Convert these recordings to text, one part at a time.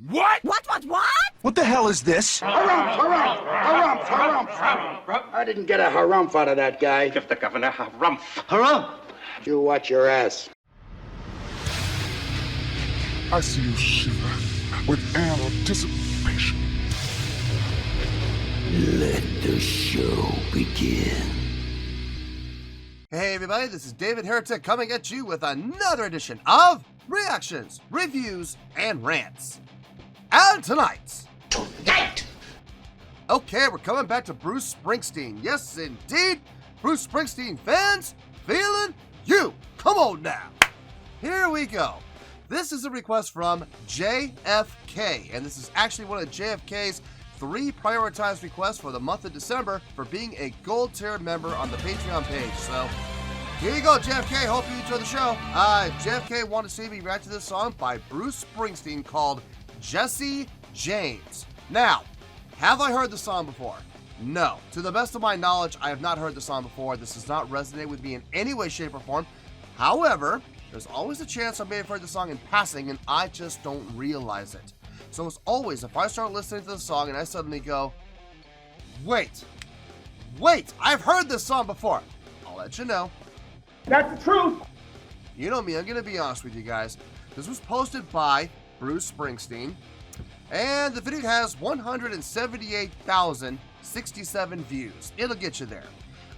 What? What? What the hell is this? Harumph. I didn't get a harumph out of that guy. Give the governor harumph. Harumph! You watch your ass. I see you shiver with anticipation. Let the show begin. Hey everybody, this is David Heretic coming at you with another edition of Reactions, Reviews, and Rants. And tonight... Okay, we're coming back to Bruce Springsteen. Yes, indeed, Bruce Springsteen Fans FEELIN YOU. Come on now. Here we go. This is a request from JFK, and this is actually one of JFK's 3 prioritized requests for the month of December for being a gold tier member on the Patreon page. So here you go, JFK. Hope you enjoy the show. JFK wanted to see me react to this song by Bruce Springsteen called Jesse James. Now, have I heard the song before? No. To the best of my knowledge, I have not heard the song before. This does not resonate with me in any way, shape, or form. However, there's always a chance I may have heard the song in passing and I just don't realize it. So as always, if I start listening to the song and I suddenly go, wait, I've heard this song before, I'll let you know. That's the truth. You know me, I'm going to be honest with you guys. This was posted by Bruce Springsteen, and the video has 178,067 views. It'll get you there.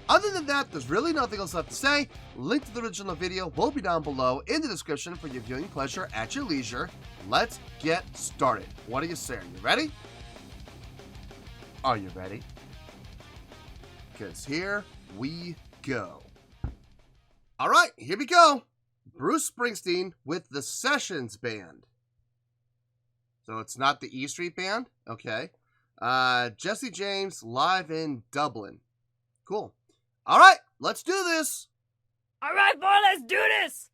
Other than that, there's really nothing else left to say. Link to the original video will be down below in the description for your viewing pleasure at your leisure. Let's get started. What do you say? Are you ready? Are you ready? Because here we go. All right, here we go. Bruce Springsteen with the Sessions Band. So it's not the E Street Band? Okay. Jesse James live in Dublin. Cool. All right, let's do this. All right, boy, let's do this.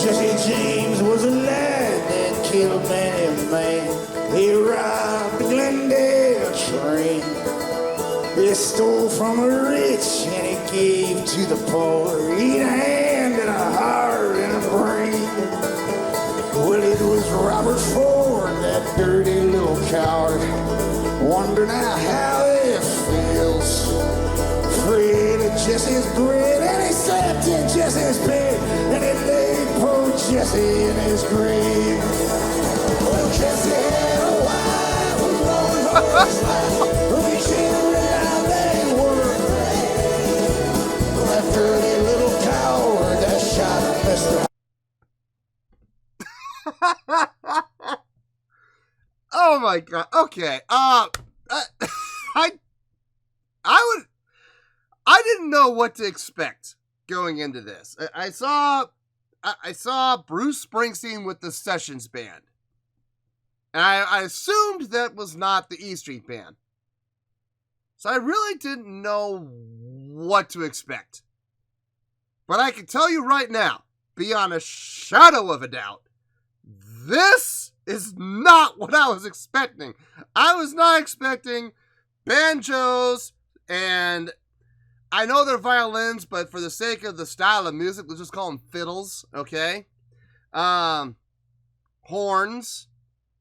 Jesse James was a lad that killed many a man. He robbed the Glendale train. He stole from the rich and he gave to the poor. He had a hand and a heart and a brain. Well, it was Robert Ford, that dirty little coward. Wonder now how it feels. Afraid of Jesse's bread, and he slept in Jesse's bed, and he laid poor Jesse in his grave. Well, Jesse had a wife who long for his life, who he cheated around and worked. That dirty little coward that shot Mr. Oh my god. Okay. I didn't know what to expect going into this. I saw Bruce Springsteen with the Sessions Band. And I assumed that was not the E Street Band. So I really didn't know what to expect. But I can tell you right now, beyond a shadow of a doubt, this is not what I was expecting. I was not expecting banjos, and I know they're violins, but for the sake of the style of music, let's just call them fiddles, okay? Horns,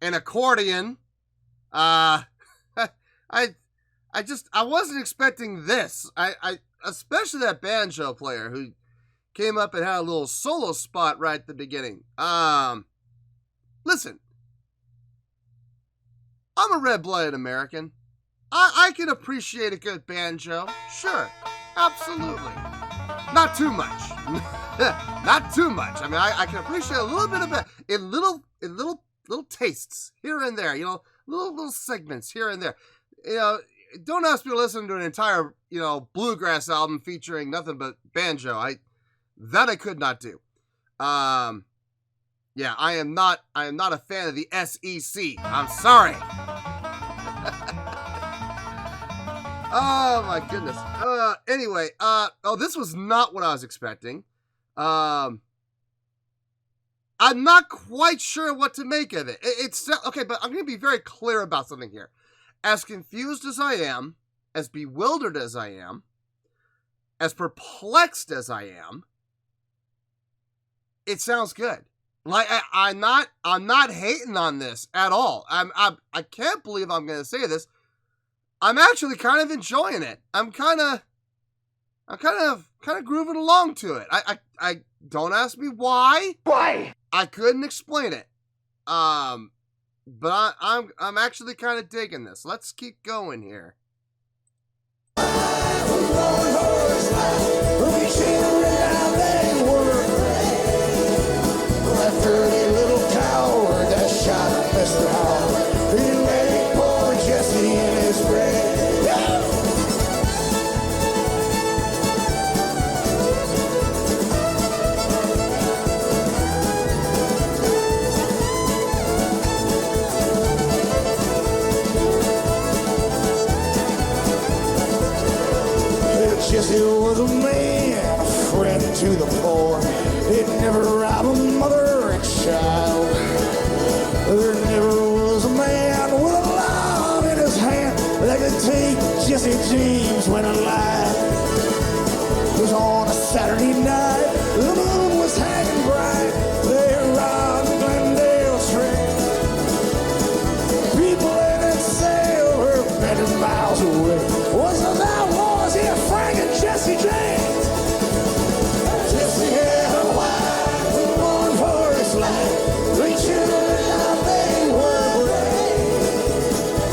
an accordion. I wasn't expecting this. I especially that banjo player who came up and had a little solo spot right at the beginning. Listen, I'm a red-blooded American. I can appreciate a good banjo. Sure, absolutely. Not too much. Not too much. I mean, I can appreciate a little bit of it in little tastes here and there. You know, little segments here and there. You know, don't ask me to listen to an entire, you know, bluegrass album featuring nothing but banjo. I could not do. Yeah, I am not a fan of the SEC. I'm sorry. Oh my goodness. Anyway, this was not what I was expecting. I'm not quite sure what to make of it. It's okay, but I'm going to be very clear about something here. As confused as I am, as bewildered as I am, as perplexed as I am, it sounds good. Like I'm not hating on this at all. I can't believe I'm going to say this. I'm actually kind of enjoying it. I'm kind of grooving along to it. I don't ask me why. Why? I couldn't explain it. But I'm actually kind of digging this. Let's keep going here. That dirty little coward that shot Mr. Howard, he laid poor Jesse in his grave. Jesse was a man, a friend to the poor. He'd never rob a mother and child. There never was a man with a law in his hand that could take Jesse James when alive. It was on a Saturday night, the moon was hanging bright. They robbed Glendale train. People in that sail were many miles away. Wasn't that was here, Frank and Jesse James? Jesse had a wife who mourned for his life. 3 children, now they were brave.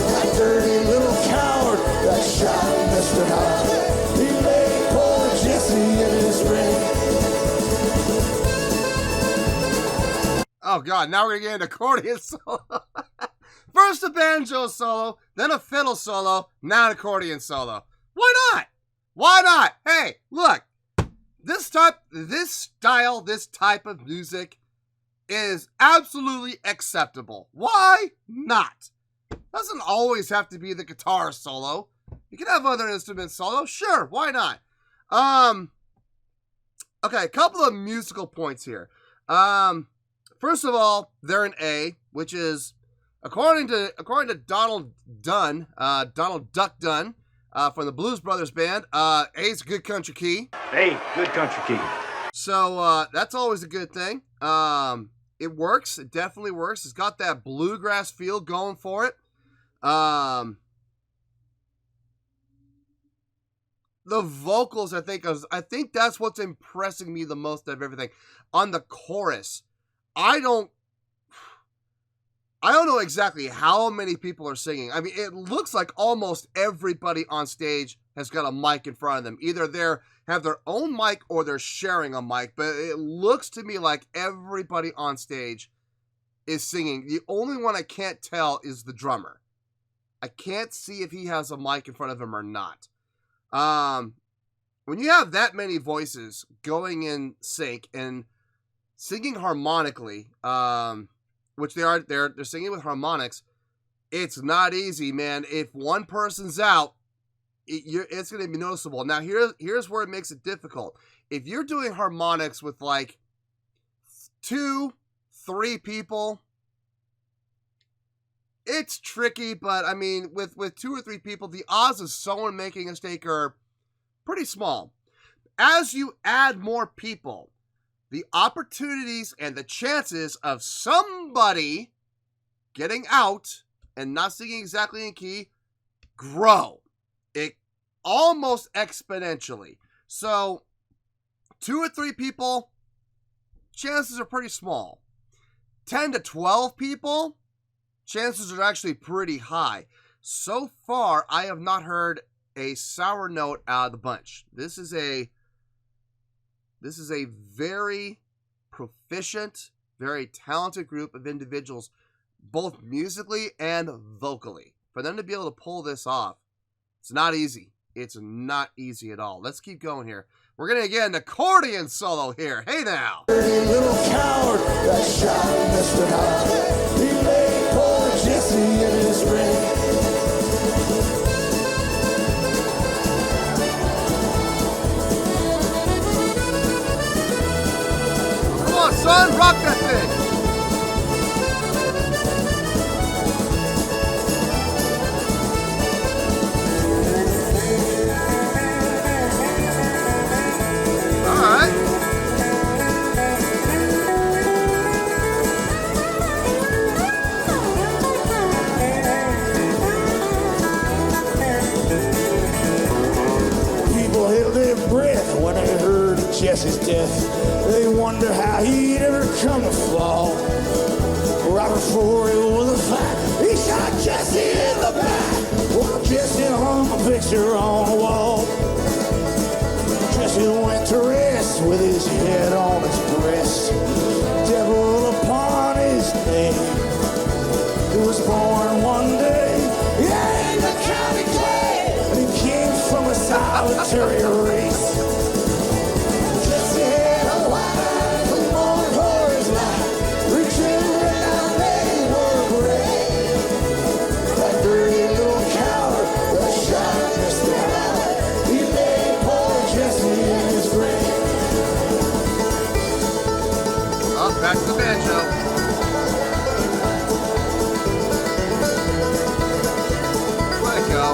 That dirty little coward that shot Mr. Howard, he laid poor Jesse in his grave. Oh God, now we're gonna get an accordion solo. First a banjo solo, then a fiddle solo, now an accordion solo. Why not? Why not? Hey, look, this type of music is absolutely acceptable. Why not? Doesn't always have to be the guitar solo. You can have other instrument solo. Sure, why not? Okay, a couple of musical points here. First of all, they're an A, which is according to Donald Dunn, Donald Duck Dunn, from the Blues Brothers Band. A's a good country key. Hey, good country key. So that's always a good thing. It works. It definitely works. It's got that bluegrass feel going for it. The vocals, I think that's what's impressing me the most of everything. On the chorus, I don't know exactly how many people are singing. I mean, it looks like almost everybody on stage has got a mic in front of them. Either they have their own mic or they're sharing a mic, but it looks to me like everybody on stage is singing. The only one I can't tell is the drummer. I can't see if he has a mic in front of him or not. When you have that many voices going in sync and singing harmonically, which they're singing with harmonics, it's not easy, man. If one person's out, it's going to be noticeable. Now, here's where it makes it difficult. If you're doing harmonics with like 2-3 people, it's tricky, but I mean, with 2 or 3 people, the odds of someone making a mistake are pretty small. As you add more people, the opportunities and the chances of somebody getting out and not singing exactly in key grow. It almost exponentially. So 2 or 3 people, chances are pretty small. 10 to 12 people, chances are actually pretty high. So far, I have not heard a sour note out of the bunch. This is a very proficient, very talented group of individuals, both musically and vocally. For them to be able to pull this off, it's not easy. It's not easy at all. Let's keep going here. We're going to get an accordion solo here. Hey now. Little coward that shot Mr. Hyde. He laid poor Jesse in his grave. Come on, son, rock that thing. Jesse's death. They wonder how he'd ever come to fall. Right before it was a fight, he shot Jesse in the back. While Jesse hung a picture on the wall. Jesse went to rest with his head on his breast. Devil upon his name. He was born one day, yeah, in the county clay. And he came from a solitary race. Back to the banjo. Let it go.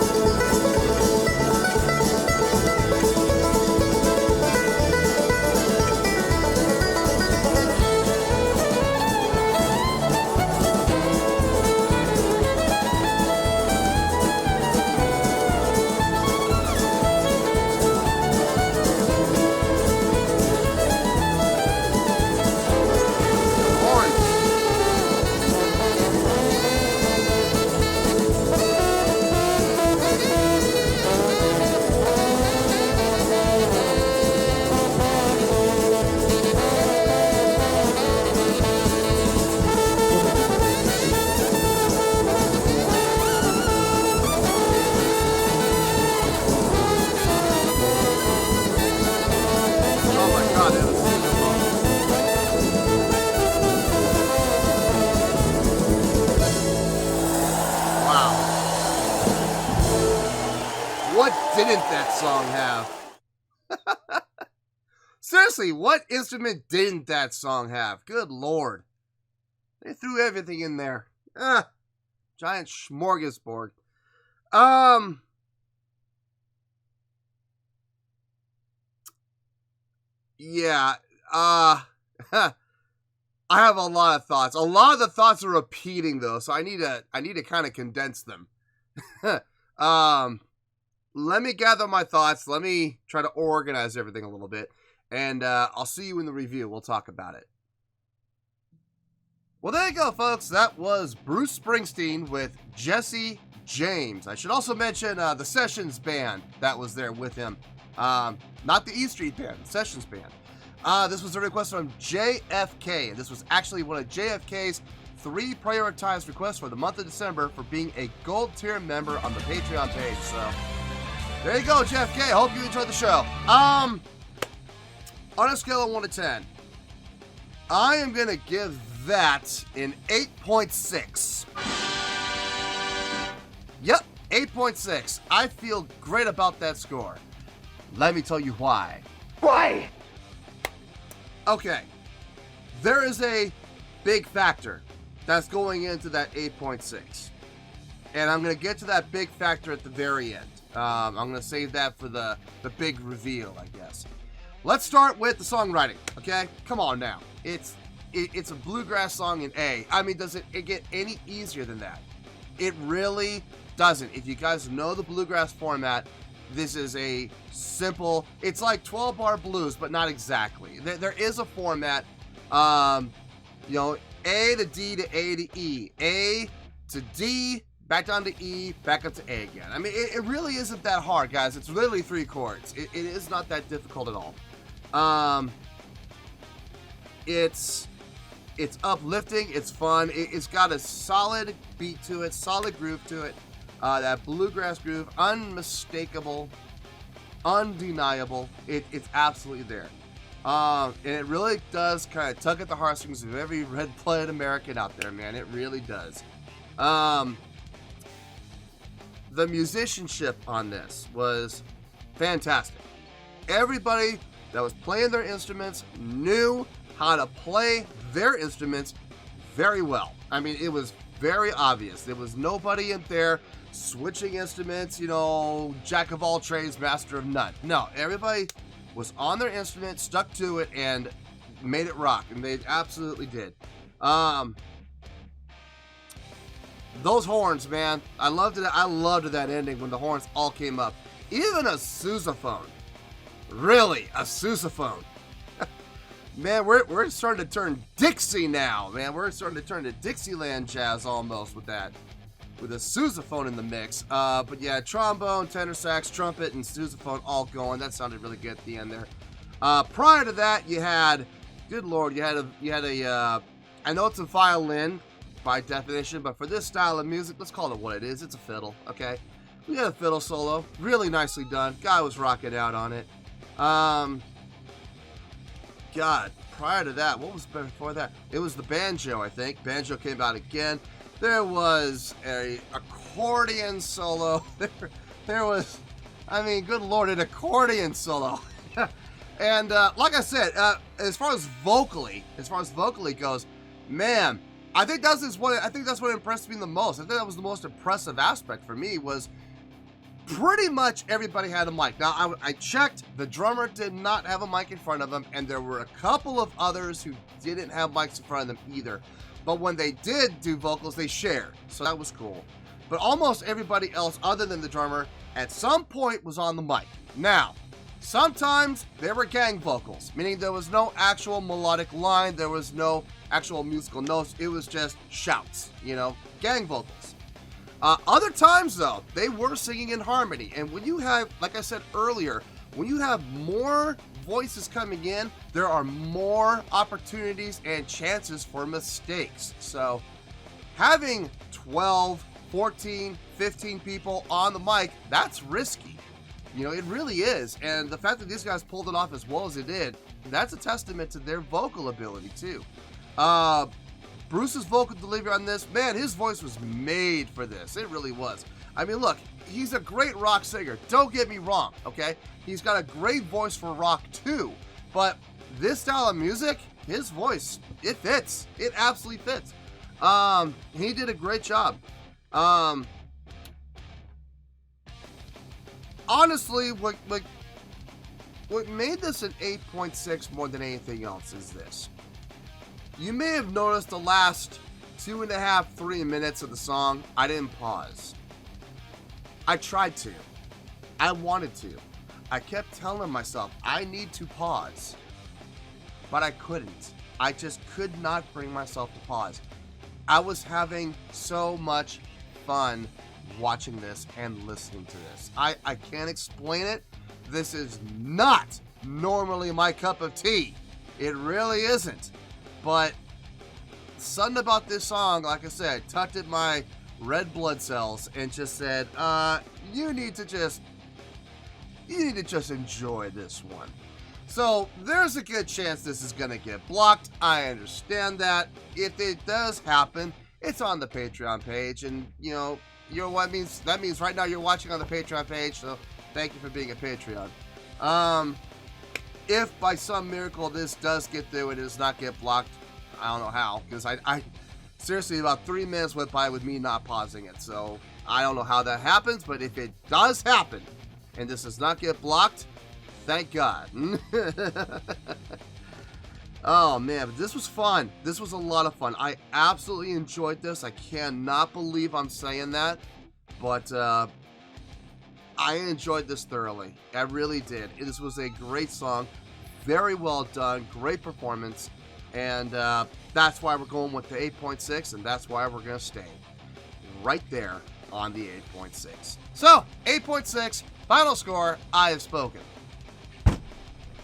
What didn't that song have? Seriously, what instrument didn't that song have? Good Lord. They threw everything in there. Giant smorgasbord. Yeah, I have a lot of thoughts. A lot of the thoughts are repeating though, so I need to kind of condense them. Let me gather my thoughts. Let me try to organize everything a little bit, and I'll see you in the review. We'll talk about it. Well, there you go, folks. That was Bruce Springsteen with Jesse James. I should also mention the Sessions Band that was there with him. Not the E Street Band, the Sessions Band. This was a request from JFK. This was actually one of JFK's 3 prioritized requests for the month of December for being a gold tier member on the Patreon page. So there you go, JFK. Hope you enjoyed the show. On a scale of 1 to 10, I am going to give that an 8.6. Yep, 8.6. I feel great about that score. Let me tell you why. Why? Okay, there is a big factor that's going into that 8.6. And I'm going to get to that big factor at the very end. I'm going to save that for the big reveal, I guess. Let's start with the songwriting, okay? Come on now. It's a bluegrass song in A. I mean, does it get any easier than that? It really doesn't. If you guys know the bluegrass format, this is a simple, it's like 12-bar blues, but not exactly. There is a format, you know, A to D to A to E. A to D, back down to E, back up to A again. I mean, it really isn't that hard, guys. It's literally 3 chords. It is not that difficult at all. It's uplifting. It's fun. It's got a solid beat to it, solid groove to it. That bluegrass groove, unmistakable, undeniable. It's absolutely there. And it really does kind of tug at the heartstrings of every red-blooded American out there, man. It really does. The musicianship on this was fantastic. Everybody that was playing their instruments knew how to play their instruments very well. I mean, it was very obvious. There was nobody in there switching instruments, you know, jack of all trades, master of none. No, everybody was on their instrument, stuck to it, and made it rock, and they absolutely did. Those horns, man, I loved it. I loved that ending when the horns all came up. Even a sousaphone. Really, a sousaphone. Man, we're starting to turn Dixie now, man. We're starting to turn to Dixieland jazz almost with that. With a sousaphone in the mix. But yeah, trombone, tenor sax, trumpet, and sousaphone all going. That sounded really good at the end there. Prior to that, you had, good lord, you had a I know it's a violin by definition, but for this style of music, let's call it what it is. It's a fiddle, okay? We had a fiddle solo, really nicely done. Guy was rocking out on it. God, prior to that, what was before that? It was the banjo, I think. Banjo came out again. There was a accordion solo. There was, I mean, good lord, an accordion solo. And like I said, as far as vocally goes, man, I think that's what impressed me the most. I think that was the most impressive aspect for me, was pretty much everybody had a mic. Now, I checked, the drummer did not have a mic in front of him, and there were a couple of others who didn't have mics in front of them either. But when they did do vocals, they shared, so that was cool. But almost everybody else, other than the drummer, at some point was on the mic. Now, sometimes there were gang vocals, meaning there was no actual melodic line, there was no actual musical notes, it was just shouts, you know, gang vocals. Other times, though, they were singing in harmony. And when you have, like I said earlier, when you have more voices coming in, there are more opportunities and chances for mistakes. So having 12, 14, 15 people on the mic, that's risky. You know, it really is. And the fact that these guys pulled it off as well as they did, that's a testament to their vocal ability, too. Bruce's vocal delivery on this, man, his voice was made for this. It really was. I mean, look, he's a great rock singer. Don't get me wrong, okay? He's got a great voice for rock, too. But this style of music, his voice, it fits. It absolutely fits. He did a great job. Honestly, what made this an 8.6 more than anything else is this. You may have noticed the last 2.5, 3 minutes of the song, I didn't pause. I tried to. I wanted to. I kept telling myself, I need to pause. But I couldn't. I just could not bring myself to pause. I was having so much fun watching this and listening to this. I can't explain it. This is not normally my cup of tea. It really isn't. But something about this song, like I said, tugged at my red blood cells and just said, you need to just enjoy this one. So there's a good chance this is gonna get blocked. I understand that. If it does happen, it's on the Patreon page, and you know, that means right now you're watching on the Patreon page, so thank you for being a Patreon. If by some miracle this does get through and it does not get blocked, I don't know how, because I seriously, about 3 minutes went by with me not pausing it, so I don't know how that happens, but if it does happen and this does not get blocked, thank God. Oh man, but this was fun. This was a lot of fun. I absolutely enjoyed this. I cannot believe I'm saying that, but I enjoyed this thoroughly. I really did. This was a great song, very well done, great performance, and that's why we're going with the 8.6, and that's why we're going to stay. right there on the 8.6. So, 8.6, final score, I have spoken.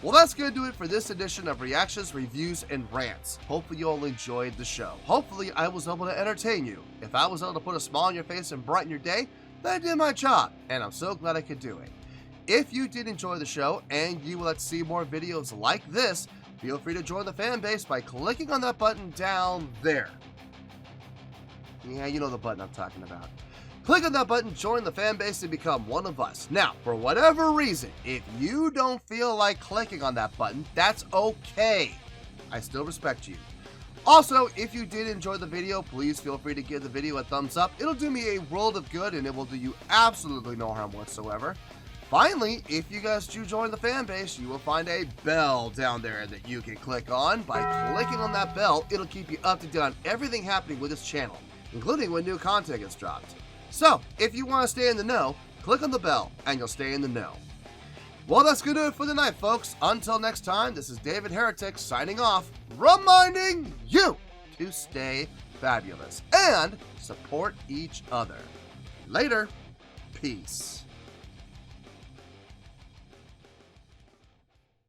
Well, that's going to do it for this edition of Reactions, Reviews, and Rants. Hopefully you all enjoyed the show. Hopefully I was able to entertain you. If I was able to put a smile on your face and brighten your day, then I did my job, and I'm so glad I could do it. If you did enjoy the show and you would like to see more videos like this, feel free to join the fan base by clicking on that button down there. Yeah, you know the button I'm talking about. Click on that button, join the fan base, and become one of us. Now, for whatever reason, if you don't feel like clicking on that button, that's okay. I still respect you. Also, if you did enjoy the video, please feel free to give the video a thumbs up. It'll do me a world of good, and it will do you absolutely no harm whatsoever. Finally, if you guys do join the fan base, you will find a bell down there that you can click on. By clicking on that bell, it'll keep you up to date on everything happening with this channel, including when new content gets dropped. So, if you want to stay in the know, click on the bell and you'll stay in the know. Well, that's going to do it for the night, folks. Until next time, this is David Heretic signing off, reminding you to stay fabulous and support each other. Later. Peace.